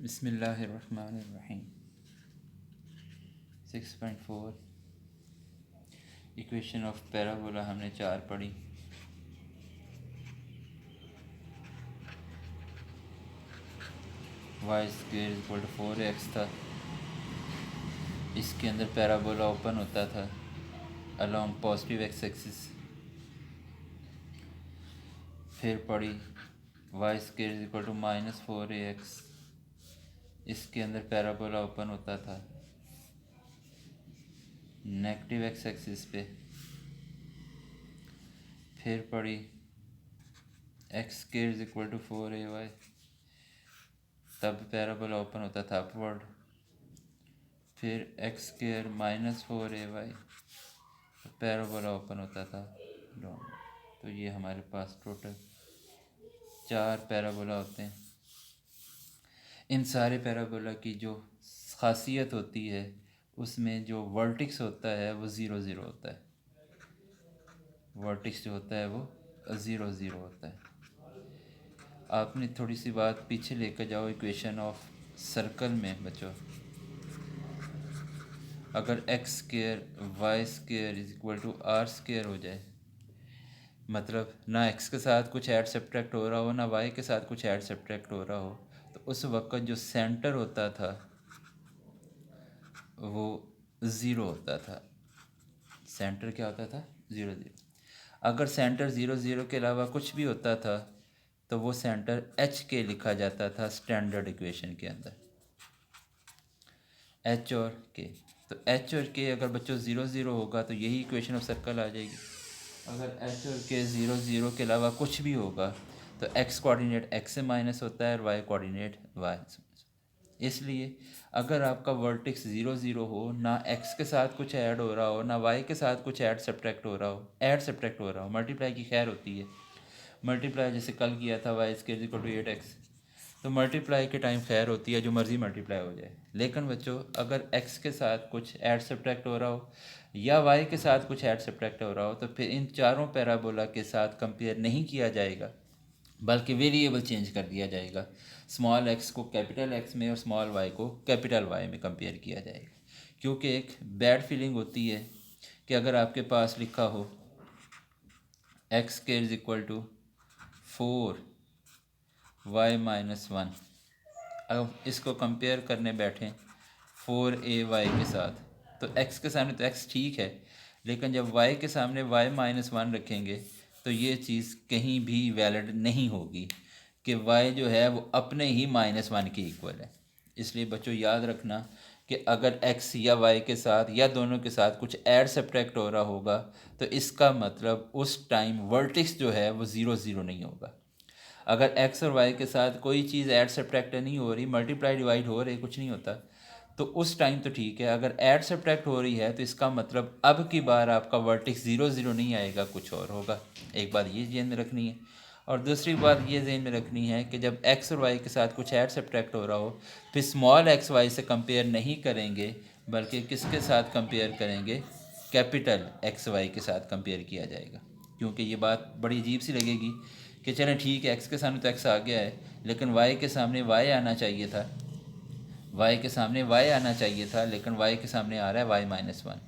बिस्मिल्लाहिर्रहमानिर्रहीम 6.4 equation of parabola हमने 4 पढ़ी। Y square equal to 4x था। इसके अंदर पैराबोला ओपन होता था अलॉन्ग पॉजिटिव एक्स एक्सिस। फिर पढ़ी Y square equal to -4ax। इसके अंदर पैराबोला ओपन होता था नेगेटिव एक्स एक्सिस पे। फिर पढ़ी x square equal to 4ay। तब पैराबोला ओपन होता था अपवर्ड। फिर x square -4ay parabola open होता था डाउन। तो ये हमारे पास टोटल 4 पैराबोला होते हैं। इन सारे पैराबोला की जो खासियत होती है उसमें जो वर्टिक्स होता है वो 0 0 होता है। वर्टिक्स जो होता है वो 0 0 होता है। आपने थोड़ी सी बात पीछे लेकर जाओ इक्वेशन ऑफ सर्कल में बच्चों। अगर x square y square is equal to r square हो जाए, मतलब ना एक्स के साथ कुछ ऐड सब्ट्रैक्ट हो रहा हो ना वाई के साथ कुछ ऐड सब्ट्रैक्ट हो रहा हो, तो उस वक्त जो सेंटर होता था वो 0 होता था। सेंटर क्या होता था? 0 0। अगर सेंटर 0 0 के अलावा कुछ भी होता था तो वो सेंटर एच के लिखा जाता था स्टैंडर्ड इक्वेशन के अंदर, एच और के। तो एच और के अगर बच्चों 0 0 होगा तो यही इक्वेशन ऑफ सर्कल आ जाएगी। अगर एच और के 0 0 के अलावा कुछ भी होगा तो एक्स कोऑर्डिनेट एक्स से माइनस होता है और वाई कोऑर्डिनेट वाई से। इसलिए अगर आपका वर्टेक्स 0 0 हो, ना एक्स के साथ कुछ ऐड हो रहा हो ना वाई के साथ कुछ ऐड सब्ट्रैक्ट हो रहा हो, मल्टीप्लाई की खैर होती है। मल्टीप्लाई जैसे कल किया था Y square equal to 8x, तो मल्टीप्लाई के टाइम खैर होती है, जो मर्ज़ी मल्टीप्लाई हो जाए। लेकिन बच्चों अगर x के साथ कुछ ऐड सब्ट्रैक्ट हो रहा हो या y के साथ कुछ ऐड सब्ट्रैक्ट हो रहा हो तो फिर इन चारों पैराबोला के साथ कंपेयर नहीं किया जाएगा, बल्कि वेरिएबल चेंज कर दिया जाएगा। स्मॉल x को कैपिटल X में और स्मॉल y को कैपिटल Y में कंपेयर किया जाएगा। क्योंकि एक बैड फीलिंग होती है कि अगर आपके पास लिखा हो x square is equal to 4y-1, अब इसको कंपेयर करने बैठें 4ay के साथ, तो x के सामने तो x ठीक है, लेकिन जब y के सामने y-1 रखेंगे तो ये चीज़ कहीं भी वैलिड नहीं होगी कि y जो है वो अपने ही -1 के इक्वल है। इसलिए बच्चों याद रखना कि अगर x या y के साथ या दोनों के साथ कुछ ऐड सब्ट्रैक्ट हो रहा होगा तो इसका मतलब उस टाइम वर्टेक्स जो है वो 0 0 नहीं होगा। अगर x और y के साथ कोई चीज़ ऐड सब्ट्रैक्ट नहीं हो रही, मल्टीप्लाई डिवाइड हो रही, कुछ नहीं होता, तो उस टाइम तो ठीक है। अगर ऐड सब्ट्रैक्ट हो रही है तो इसका मतलब अब की बार आपका वर्टेक्स 0 0 नहीं आएगा, कुछ और होगा। एक बात ये ध्यान में रखनी है। और दूसरी बात ये ध्यान में रखनी है कि जब x और y के साथ कुछ ऐड सब्ट्रैक्ट हो रहा हो फिर स्मॉल एक्स वाई से कंपेयर नहीं करेंगे, बल्कि किसके साथ कंपेयर करेंगे? कैपिटल एक्स वाई के साथ कंपेयर किया जाएगा। क्योंकि ये बात बड़ी अजीब सी लगेगी कि चलें ठीक है, एक्स के सामने तो एक्स आ गया है, लेकिन वाई के सामने वाई आना चाहिए था, वाई के सामने वाई आना चाहिए था, लेकिन वाई के सामने आ रहा है y-1।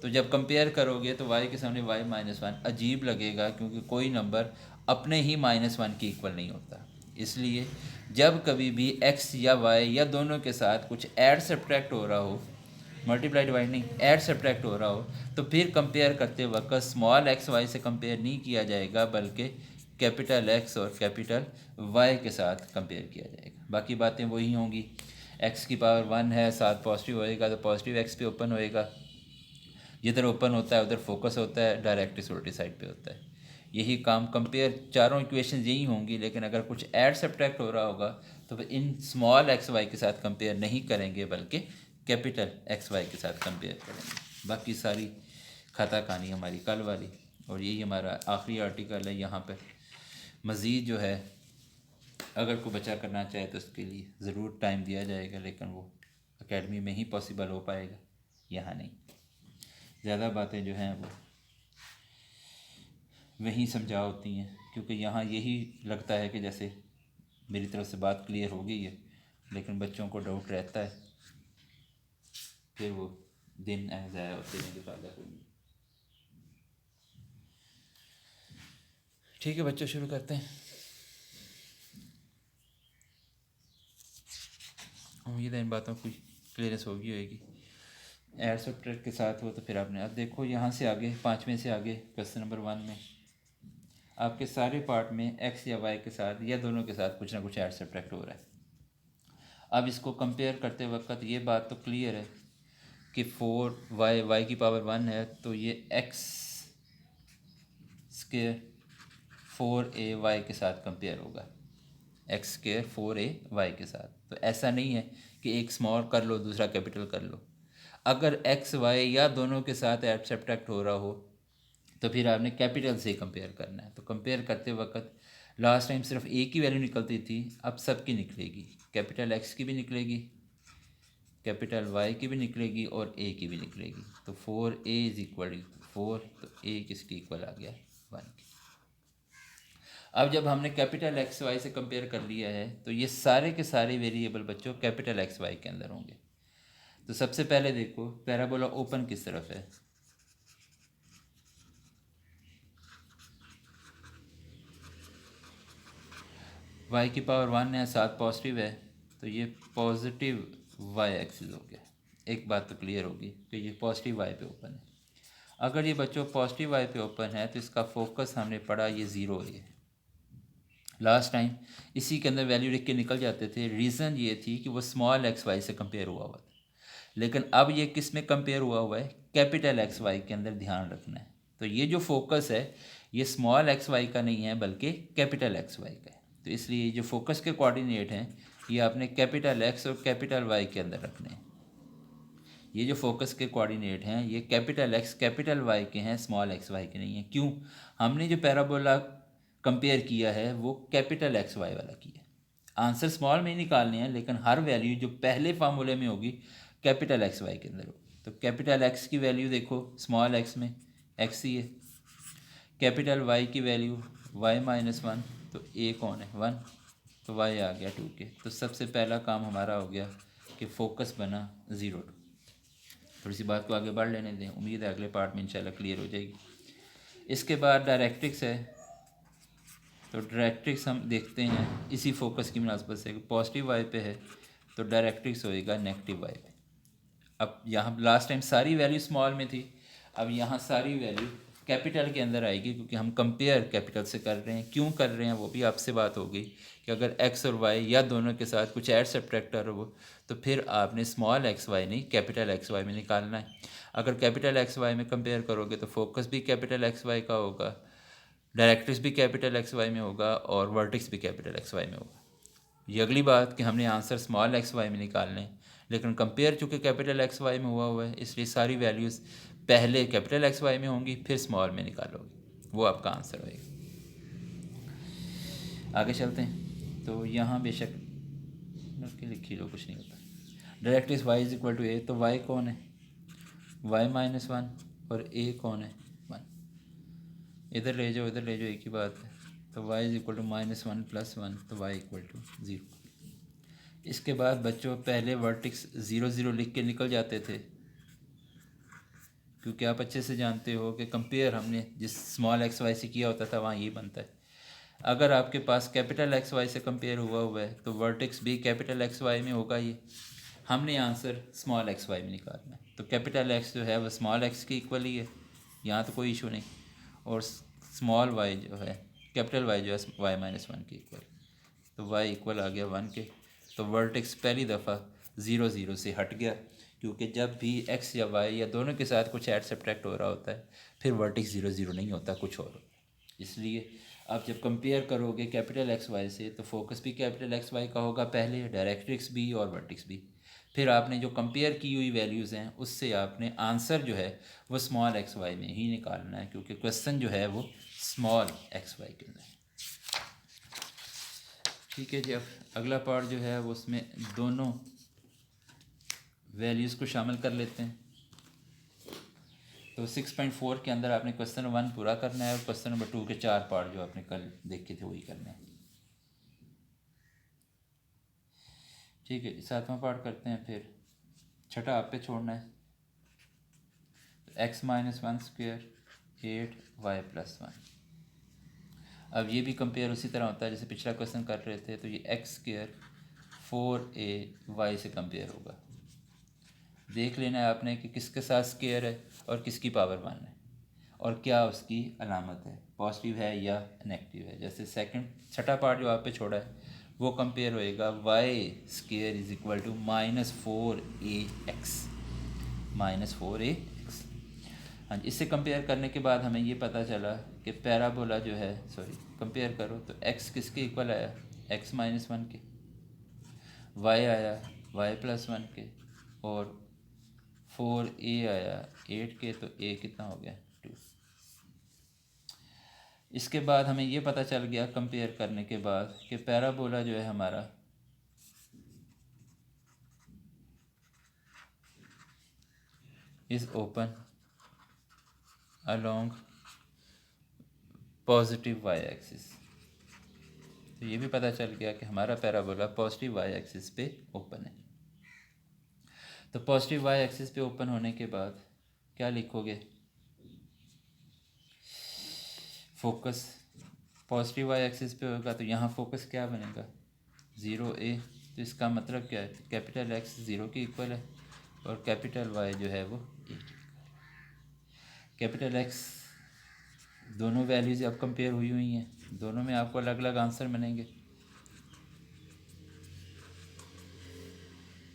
तो जब कंपेयर करोगे तो वाई के सामने y-1 अजीब लगेगा, क्योंकि कोई नंबर अपने ही -1 के इक्वल नहीं होता। इसलिए जब कभी भी x या y या दोनों के साथ कुछ ऐड सब्ट्रैक्ट हो रहा हो, मल्टीप्लाई डिवाइड नहीं, ऐड सब्ट्रैक्ट हो रहा हो, तो फिर कंपेयर करते वक्त स्मॉल एक्स वाई से कंपेयर नहीं किया जाएगा, बल्कि कैपिटल एक्स और कैपिटल वाई के साथ कंपेयर किया जाएगा। बाकी बातें वही होंगी। एक्स की पावर 1 है, साथ पॉजिटिव होएगा तो पॉजिटिव एक्स पे ओपन होएगा, जिधर ओपन होता है उधर फोकस होता है, डायरेक्ट सोल्टी साइड पे होता है। यही काम कंपेयर चारों इक्वेशन यही होंगी। लेकिन अगर कुछ ऐड सब्ट्रैक्ट हो रहा होगा तो फिर इन स्मॉल एक्स वाई के साथ कंपेयर नहीं करेंगे, बल्कि कैपिटल एक्स वाई के साथ कंपेयर करेंगे। बाकी सारी खाता कहानी हमारी कल वाली, और यही हमारा आखिरी आर्टिकल है। यहाँ पर मज़ीद जो है अगर कोई बच्चा करना चाहे तो उसके लिए ज़रूर टाइम दिया जाएगा, लेकिन वो एकेडमी में ही पॉसिबल हो पाएगा, यहाँ नहीं। ज़्यादा बातें जो हैं वो वहीं समझा होती हैं, क्योंकि यहाँ यही लगता है कि जैसे मेरी तरफ से बात क्लियर हो गई है, लेकिन बच्चों को डाउट रहता है, फिर वो दिन ज़ाया होते हैं, फ़ायदा कोई नहीं। ठीक है बच्चों, शुरू करते हैं। उम्मीद है इन बातों की क्लियरेंस होगी होगी। ऐड सब्ट्रैक्ट के साथ हो तो फिर आपने, अब देखो यहाँ से आगे 5वें से आगे क्वेश्चन नंबर 1 में आपके सारे पार्ट में एक्स या वाई के साथ या दोनों के साथ कुछ ना कुछ ऐड सब्ट्रैक्ट हो रहा है। अब इसको कंपेयर करते वक्त ये बात तो क्लियर है कि 4y y की पावर 1 है, तो ये x स्क्वायर 4ay के साथ कंपेयर होगा, x स्क्वायर 4ay के साथ। तो ऐसा नहीं है कि एक स्मॉल कर लो दूसरा कैपिटल कर लो। अगर x y या दोनों के साथ ऐड सब्ट्रैक्ट हो रहा हो तो फिर आपने कैपिटल से कंपेयर करना है। तो कंपेयर करते वक्त लास्ट टाइम सिर्फ a की वैल्यू निकलती थी, अब सब की निकलेगी, कैपिटल x की भी निकलेगी, कैपिटल y की भी निकलेगी और a की भी निकलेगी। तो 4a इज इक्वल टू 4, तो a किसकी इक्वल आ गया 1 की। अब जब हमने कैपिटल एक्स वाई से कंपेयर कर लिया है तो ये सारे के सारे वेरिएबल बच्चों कैपिटल एक्स वाई के अंदर होंगे। तो सबसे पहले देखो पैराबोला ओपन किस तरफ है, y की पावर 1 है, साथ पॉजिटिव है, तो ये पॉजिटिव y एक्सिस हो गया। एक बात तो क्लियर होगी कि ये पॉजिटिव y पे ओपन है। अगर ये बच्चों पॉजिटिव y पे ओपन है तो इसका फोकस हमने पढ़ा ये ज़ीरो है। लास्ट टाइम इसी के अंदर वैल्यू लिख के निकल जाते थे, रीज़न ये थी कि वो स्मॉल एक्स वाई से कंपेयर हुआ हुआ था। लेकिन अब ये किस में कंपेयर हुआ है, कैपिटल एक्स वाई के अंदर, ध्यान रखना है। तो ये जो फोकस है ये स्मॉल एक्स वाई का नहीं है बल्कि कैपिटल एक्स वाई का है। तो इसलिए जो फोकस के कोऑर्डिनेट हैं ये आपने कैपिटल एक्स और कैपिटल वाई के अंदर रखने हैं। ये जो फोकस के कोऑर्डिनेट हैं ये कैपिटल एक्स कैपिटल वाई के हैं, स्मॉल एक्स वाई के नहीं हैं। क्यों, हमने जो पैराबोला कंपेयर किया है वो कैपिटल एक्स वाई वाला किया है। आंसर स्मॉल में ही निकालने हैं लेकिन हर वैल्यू जो पहले फार्मूले में होगी कैपिटल एक्स वाई के अंदर होगी। तो कैपिटल एक्स की वैल्यू देखो स्मॉल एक्स में एक्स ही है, कैपिटल वाई की वैल्यू वाई माइनस 1, तो ए कौन है 1, तो वाई आ गया 2 के। तो सबसे पहला काम हमारा हो गया कि फोकस बना 0 2। थोड़ी सी बात को आगे बढ़ लेने दें, उम्मीद है अगले पार्ट में इंशाल्लाह क्लियर हो जाएगी। इसके बाद डायरेक्ट्रिक्स है, तो डायरेक्ट्रिक्स हम देखते हैं इसी फोकस की मुनासबत से, पॉजिटिव वाई पे है तो डायरेक्ट्रिक्स होएगा नेगेटिव वाई पे। अब यहाँ लास्ट टाइम सारी वैल्यू स्मॉल में थी, अब यहाँ सारी वैल्यू कैपिटल के अंदर आएगी क्योंकि हम कंपेयर कैपिटल से कर रहे हैं। क्यों कर रहे हैं वो भी आपसे बात हो गई कि अगर एक्स और वाई या दोनों के साथ कुछ ऐड सब्ट्रैक्टर हो तो फिर आपने स्मॉल एक्स वाई नहीं कैपिटल एक्स वाई में निकालना है। अगर कैपिटल एक्स वाई में कंपेयर करोगे तो फोकस भी कैपिटल एक्स वाई का होगा, डायरेक्ट्रिक्स भी कैपिटल एक्स वाई में होगा और वर्टिक्स भी कैपिटल एक्स वाई में होगा। ये अगली बात कि हमने आंसर स्मॉल एक्स वाई में निकालने हैं, लेकिन कंपेयर चूँकि कैपिटल एक्स वाई में हुआ है इसलिए सारी वैल्यूज़ पहले कैपिटल एक्स वाई में होंगी फिर स्मॉल में निकालोगे, वो आपका आंसर होएगा। आगे चलते हैं। तो यहाँ बेशक लिखी लो कुछ नहीं होता, directrix Y is equal to A, तो वाई कौन है वाई माइनस 1 और ए कौन है 1। इधर ले जाओ इधर ले जाओ एक ही बात है। तो y इज इक्वल टू -1 + 1, तो y इक्वल टू 0। इसके बाद बच्चों पहले वर्टिक्स 0 0 लिख के निकल जाते थे क्योंकि आप अच्छे से जानते हो कि कंपेयर हमने जिस स्मॉल एक्स वाई से किया होता था वहाँ यही बनता है। अगर आपके पास कैपिटल एक्स वाई से कंपेयर हुआ है तो वर्टिक्स भी कैपिटल एक्स वाई में होगा। ये हमने आंसर स्मॉल एक्स वाई में निकालना है, तो कैपिटल एक्स जो है वह स्मॉल एक्स के इक्वल ही है, यहाँ तो कोई इशू नहीं। और स्मॉल वाई जो है कैपिटल वाई जो है वाई माइनस 1 के इक्वल, तो वाई इक्वल आ गया 1 के। तो वर्टेक्स पहली दफ़ा 0 0 से हट गया क्योंकि जब भी एक्स या वाई या दोनों के साथ कुछ ऐड सब्ट्रैक्ट हो रहा होता है फिर वर्टेक्स 0 0 नहीं होता, कुछ और होता है। इसलिए आप जब कंपेयर करोगे कैपिटल एक्स वाई से तो फोकस भी कैपिटल एक्स वाई का होगा पहले, डायरेक्ट्रिक्स भी और वर्टेक्स भी। फिर आपने जो कंपेयर की हुई वैल्यूज़ हैं उससे आपने आंसर जो है वो स्मॉल एक्स वाई में ही निकालना है क्योंकि क्वेश्चन जो है वो स्मॉल एक्स वाई के अंदर है। ठीक है जी, अब अगला पार्ट जो है वो उसमें दोनों वैल्यूज़ को शामिल कर लेते हैं। तो 6.4 के अंदर आपने क्वेश्चन नंबर 1 पूरा करना है और क्वेश्चन नंबर 2 के 4 पार्ट जो आपने कल देखे थे वही करने हैं। ठीक है, सातवां पार्ट करते हैं, फिर छठा आप पे छोड़ना है। X minus one square 8y+1। अब ये भी कंपेयर उसी तरह होता है जैसे पिछला क्वेश्चन कर रहे थे, तो ये एक्स स्क्वेयर 4ay से कंपेयर होगा। देख लेना है आपने कि किसके साथ स्क्वेयर है और किसकी पावर 1 है और क्या उसकी अलामत है, पॉजिटिव है या नेगेटिव है। जैसे सेकंड छठा पार्ट जो आप पे छोड़ा है वो कंपेयर होएगा y square is equal to -4ax, -4ax। हाँ जी, इससे कंपेयर करने के बाद हमें ये पता चला कि पैराबोला जो है, सॉरी कंपेयर करो तो x किसके इक्वल आया, x-1 के, y आया y+1 के, और 4a आया 8 के, तो a कितना हो गया 2। इसके बाद हमें ये पता चल गया कंपेयर करने के बाद कि पैराबोला जो है हमारा is open along positive y axis. तो ये भी पता चल गया कि हमारा पैराबोला पॉजिटिव वाई एक्सिस पे ओपन है। तो पॉजिटिव वाई एक्सिस पे ओपन होने के बाद क्या लिखोगे, फोकस पॉजिटिव वाई एक्सिस पे होगा तो यहाँ फोकस क्या बनेगा 0a। तो इसका मतलब क्या है, कैपिटल एक्स 0 के इक्वल है और कैपिटल वाई जो है वो a। कैपिटल एक्स दोनों वैल्यूज़ अब कंपेयर हुई हैं, दोनों में आपको अलग अलग आंसर मिलेंगे।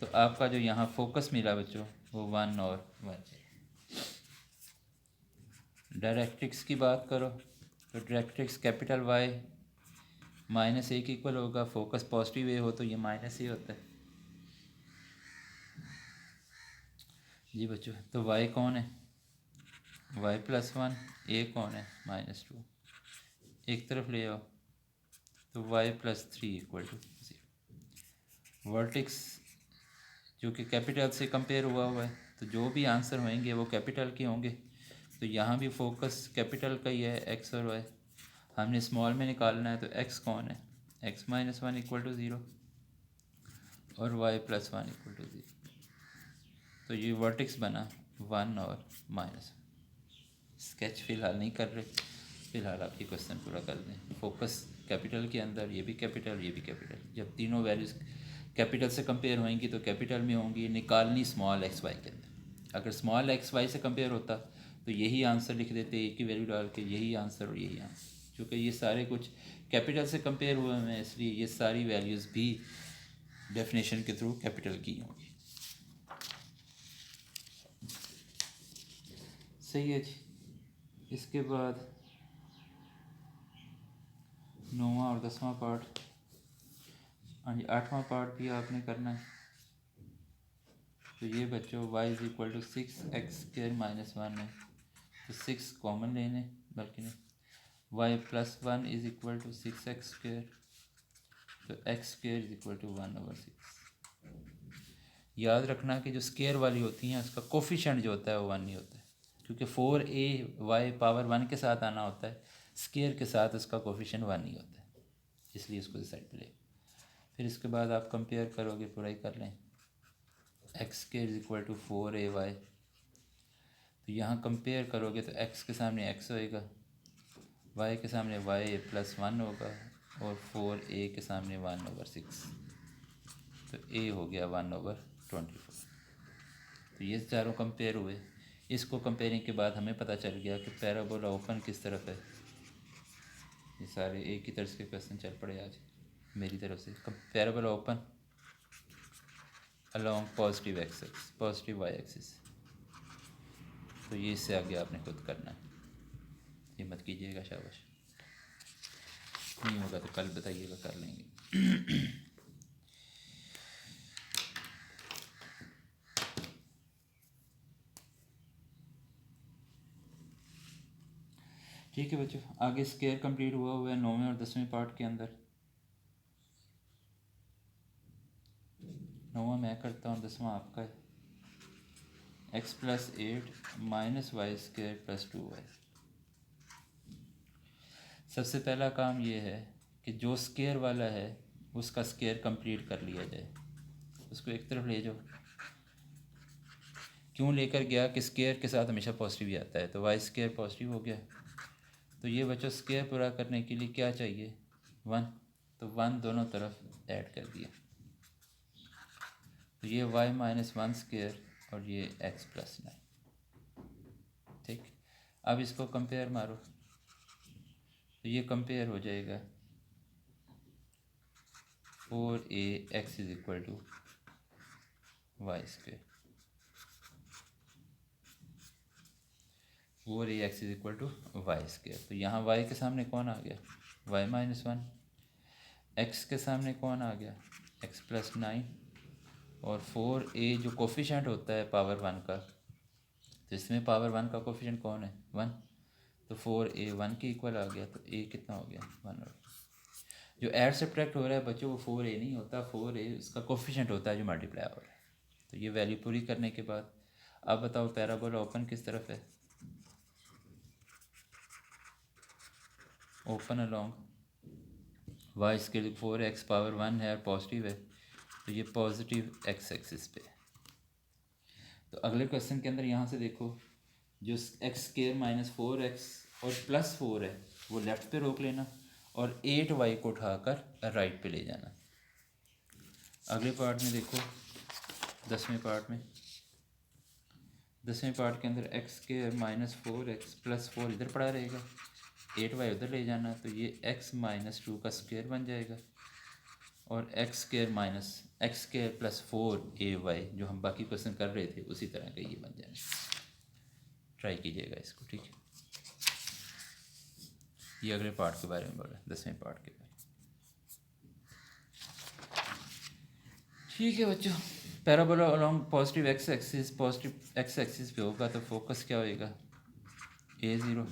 तो आपका जो यहाँ फोकस मिला बच्चों वो 1 और 1 है। डायरेक्ट्रिक्स की बात करो तो डायरेक्ट्रिक्स कैपिटल वाई -a के इक्वल होगा, फोकस पॉजिटिव a हो तो ये -a होता है। जी बच्चों, तो y कौन है y+1, a कौन है -2, एक तरफ ले आओ तो y+3 = 0। वर्टेक्स जो कि कैपिटल से कंपेयर हुआ है तो जो भी आंसर होंगे वो कैपिटल के होंगे। तो यहाँ भी फोकस कैपिटल का ही है x और y, हमने स्मॉल में निकालना है। तो x कौन है, x-1 = 0 और y+1 = 0। तो ये वर्टेक्स बना 1 और -1। स्केच फ़िलहाल नहीं कर रहे, फ़िलहाल आप ये क्वेश्चन पूरा कर दें। फोकस कैपिटल के अंदर, ये भी कैपिटल ये भी कैपिटल, जब तीनों वैल्यूज़ कैपिटल से कंपेयर होंगी तो कैपिटल में होंगी, निकालनी स्मॉल एक्स वाई के अंदर। अगर स्मॉल एक्स वाई से कंपेयर होता तो यही आंसर लिख देते, एक ही वैल्यू डाल के यही आंसर और यही आंसर। क्योंकि ये सारे कुछ कैपिटल से कंपेयर हुए हैं इसलिए ये सारी वैल्यूज़ भी डेफिनेशन के थ्रू कैपिटल की होंगी। सही है जी। इसके बाद 9वां और 10वां पार्ट, हाँ जी 8वां पार्ट भी आपने करना है। तो ये बच्चों y = 6x² - 1 है तो 6 कॉमन लेने, बल्कि नहीं, y+1 = 6x², तो x² = 1/6। याद रखना कि जो स्केयर वाली होती हैं उसका कोफिशेंट जो होता है वो 1 नहीं होता है, क्योंकि 4ay पावर 1 के साथ आना होता है, स्केयर के साथ उसका कोफिशेंट 1 नहीं होता है, इसलिए उसको इस साइड पे ले। फिर इसके बाद आप कंपेयर करोगे, पूरा ही कर लें, x² = 4ay। तो यहाँ कंपेयर करोगे तो x के सामने x होएगा, y के सामने y+1 होगा और 4a के सामने 1/6, तो a हो गया 1/24। तो ये चारों कंपेयर हुए। इसको कंपेयरिंग के बाद हमें पता चल गया कि पैराबोला ओपन किस तरफ है। ये सारे एक ही तरह के क्वेश्चन चल पड़े आज मेरी तरफ से। Parabola open along positive axis, positive y axis. तो ये इससे आगे आपने खुद करना है, ये मत कीजिएगा, शाबाश। नहीं होगा तो कल बताइएगा, कर लेंगे। ठीक है बच्चों, आगे स्केयर कंप्लीट हुआ है 9वें और 10वें पार्ट के अंदर। 9वां मैं करता हूँ, 10वां आपका है। x+8 - y² + 2y। सबसे पहला काम ये है कि जो स्केयर वाला है उसका स्केयर कंप्लीट कर लिया जाए। उसको एक तरफ ले जाओ। क्यों लेकर गया कि स्केयर के साथ हमेशा पॉजिटिव ही आता है, तो वाई स्केयर पॉजिटिव हो गया। तो ये बच्चों स्केयर पूरा करने के लिए क्या चाहिए, 1, तो 1 दोनों तरफ ऐड कर दिया। तो ये y माइनस 1 स्केयर और ये x प्लस 9। ठीक, अब इसको कंपेयर मारो तो ये कंपेयर हो जाएगा 4ax is equal to y square. 4ax is equal to y square. तो यहाँ y के सामने कौन आ गया, y माइनस 1, x के सामने कौन आ गया, x प्लस 9, और 4a जो कोफिशेंट होता है पावर 1 का, तो इसमें पावर 1 का कोफिशेंट कौन है, 1, तो 4a 1 के इक्वल आ गया। तो a कितना हो गया, 1। और जो ऐड सब्ट्रैक्ट हो रहा है बच्चों वो 4a नहीं होता, 4a उसका कोफिशेंट होता है जो मल्टीप्लाई हो रहा है। तो ये वैल्यू पूरी करने के बाद अब बताओ पैराबोला ओपन किस तरफ है, open along y scale 4x power 1 है और पॉजिटिव है, तो ये पॉजिटिव x एक्सिस पे है। तो अगले क्वेश्चन के अंदर यहाँ से देखो जो x स्केयर माइनस 4x और प्लस 4 है वो लेफ़्ट पे रोक लेना और 8y को उठाकर राइट पे ले जाना। अगले पार्ट में देखो 10वें पार्ट में, 10वें पार्ट के अंदर x square minus 4x plus 4 इधर पड़ा रहेगा, 8y उधर ले जाना, तो ये x माइनस 2 का स्क्वायर बन जाएगा और x square minus x square plus 4ay जो हम बाकी क्वेश्चन कर रहे थे उसी तरह का ये बन जाएगा। ट्राई कीजिएगा इसको, ठीक है। ये अगले पार्ट के बारे में बोला, 10वें पार्ट के बारे में। ठीक है बच्चों, parabola along positive x axis, positive x axis पे होगा तो फोकस क्या होएगा, a0,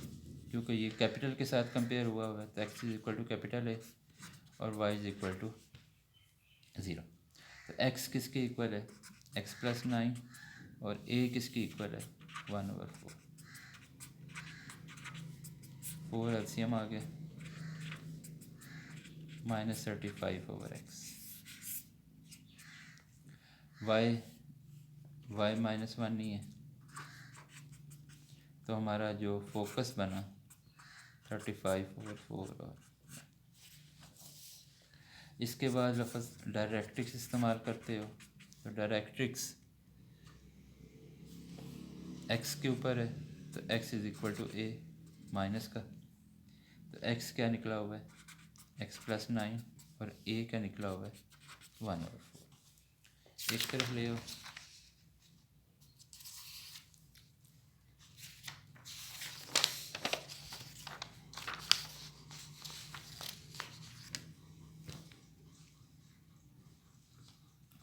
क्योंकि ये कैपिटल के साथ कंपेयर हुआ है तो x is equal to capital है और y इज इक्वल टू 0। तो x किसके इक्वल है, x प्लस 9 और a किसके इक्वल है, 1/4। 4 एलसीएम आ गया -35/x। y माइनस 1 नहीं है तो हमारा जो फोकस बना 35/4। और इसके बाद लफ्ज़ डायरेक्ट्रिक्स इस्तेमाल करते हो तो डायरेक्ट्रिक्स x के ऊपर है तो x is equal to a minus का, तो x क्या निकला हुआ है, x प्लस 9 और a क्या निकला हुआ है 1/4। एक तरफ ले आओ,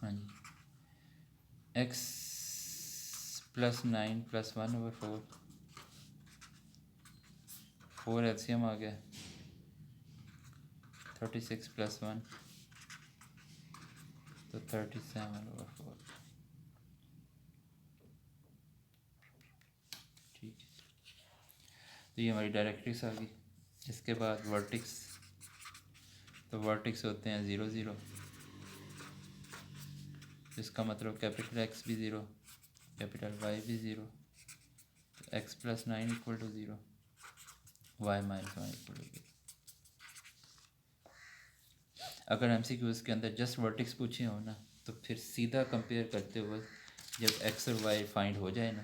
हाँ जी, x प्लस 9 प्लस 1/4, 4 एलसीएम आ गया 36 प्लस 1 तो 37/4। ठीक है, तो ये हमारी डायरेक्ट्रिक्स आ गई। इसके बाद वर्टिक्स, तो वर्टिक्स होते हैं 0 0, इसका मतलब कैपिटल X भी 0, कैपिटल Y भी 0, तो x plus 9 equal to 0, y minus 1 equal to 0। अगर MCQs के अंदर जस्ट वर्टिक्स पूछे हो ना तो फिर सीधा कंपेयर करते हुए जब x और y फाइंड हो जाए ना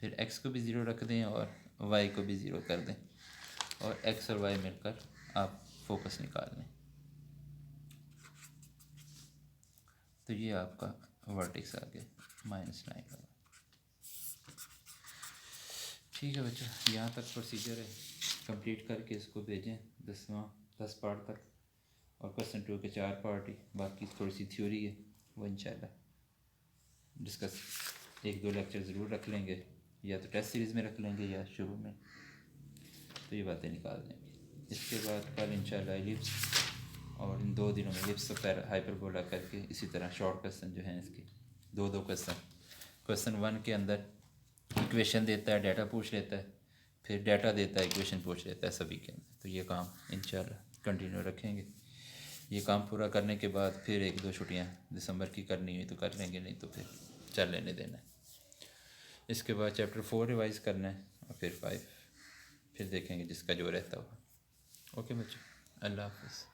फिर x को भी 0 रख दें और y को भी 0 कर दें और x और y मिलकर आप फोकस निकाल लें। तो ये आपका वर्टिक्स आ गया -9। ठीक है बच्चों, यहाँ तक प्रोसीजर है, कंप्लीट करके इसको भेजें 10 पार्ट तक, और क्वेश्चन 2 के 4 पार्ट ही, बाकी थोड़ी सी थ्योरी है वो इंशाल्लाह डिस्कस 1-2 लेक्चर ज़रूर रख लेंगे, या तो टेस्ट सीरीज़ में रख लेंगे या शुरू में, तो ये बातें निकाल देंगे। इसके बाद कल इंशाल्लाह एलिप्स, और इन 2 दिनों में एलिप्स और हाइपरबोला करके इसी तरह शॉर्ट क्वेश्चन जो हैं इसके 2 क्वेश्चन 1 के अंदर इक्वेशन देता है, डाटा पूछ लेता है, फिर डाटा देता है, इक्वेशन पूछ लेता है सभी के अंदर। तो ये काम इंशाल्लाह कंटिन्यू रखेंगे। ये काम पूरा करने के बाद फिर 1-2 छुट्टियाँ दिसंबर की करनी हुई तो कर लेंगे, नहीं तो फिर चल लेने देना है। इसके बाद चैप्टर 4 रिवाइज़ करना है और फिर 5 फिर देखेंगे जिसका जो रहता हुआ। ओके बच्चों, अल्लाह हाफ़िज़।